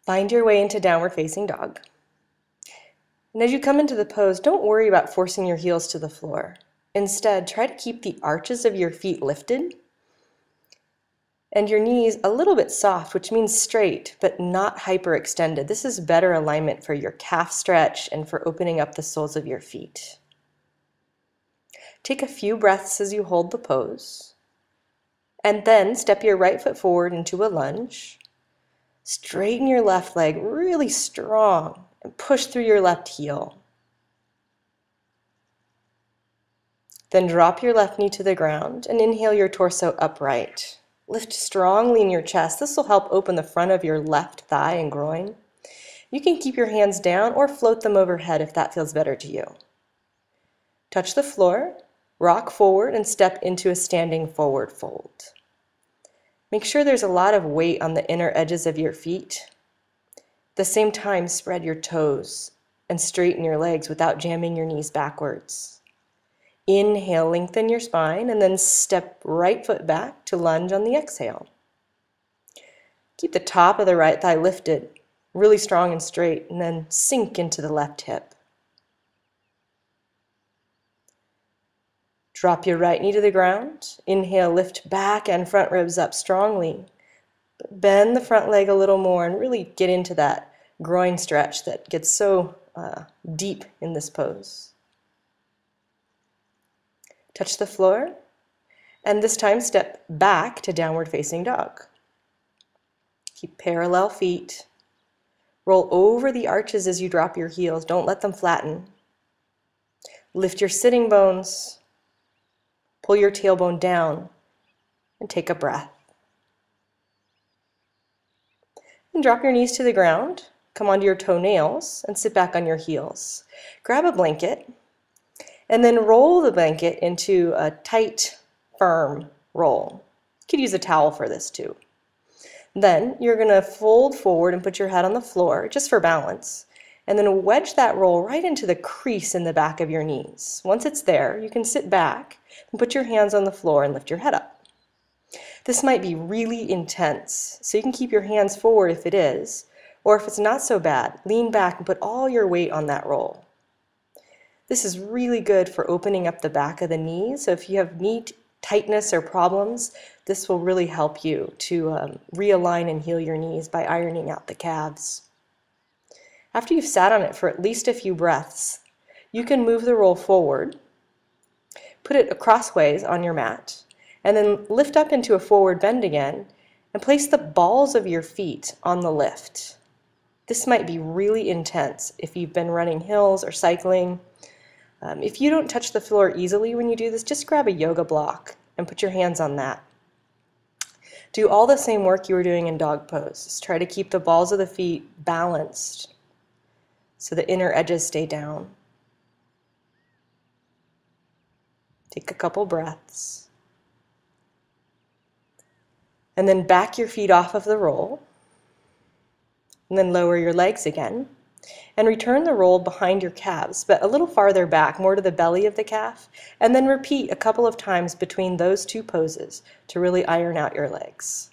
Find your way into downward facing dog. And as you come into the pose, don't worry about forcing your heels to the floor. Instead, try to keep the arches of your feet lifted and your knees a little bit soft, which means straight, but not hyperextended. This is better alignment for your calf stretch and for opening up the soles of your feet. Take a few breaths as you hold the pose, and then step your right foot forward into a lunge. Straighten your left leg really strong and push through your left heel. Then drop your left knee to the ground and inhale your torso upright. Lift strongly in your chest. This will help open the front of your left thigh and groin. You can keep your hands down or float them overhead if that feels better to you. Touch the floor, rock forward, and step into a standing forward fold. Make sure there's a lot of weight on the inner edges of your feet. At the same time, spread your toes and straighten your legs without jamming your knees backwards. Inhale, lengthen your spine, and then step right foot back to lunge on the exhale. Keep the top of the right thigh lifted, really strong and straight, and then sink into the left hip. Drop your right knee to the ground. Inhale, lift back and front ribs up strongly. Bend the front leg a little more and really get into that groin stretch that gets so deep in this pose. Touch the floor, and this time step back to downward facing dog. Keep parallel feet. Roll over the arches as you drop your heels. Don't let them flatten. Lift your sitting bones. Pull your tailbone down and take a breath. And drop your knees to the ground. Come onto your toenails and sit back on your heels. Grab a blanket and then roll the blanket into a tight, firm roll. You could use a towel for this too. Then you're going to fold forward and put your head on the floor just for balance. And then wedge that roll right into the crease in the back of your knees. Once it's there, you can sit back and put your hands on the floor and lift your head up. This might be really intense, so you can keep your hands forward if it is, or if it's not so bad, lean back and put all your weight on that roll. This is really good for opening up the back of the knees, so if you have knee tightness or problems, this will really help you to realign and heal your knees by ironing out the calves. After you've sat on it for at least a few breaths, you can move the roll forward, put it crossways on your mat, and then lift up into a forward bend again and place the balls of your feet on the lift. This might be really intense if you've been running hills or cycling. If you don't touch the floor easily when you do this, just grab a yoga block and put your hands on that. Do all the same work you were doing in dog pose. Just try to keep the balls of the feet balanced so the inner edges stay down. Take a couple breaths. And then back your feet off of the roll. And then lower your legs again. And return the roll behind your calves, but a little farther back, more to the belly of the calf. And then repeat a couple of times between those two poses to really iron out your legs.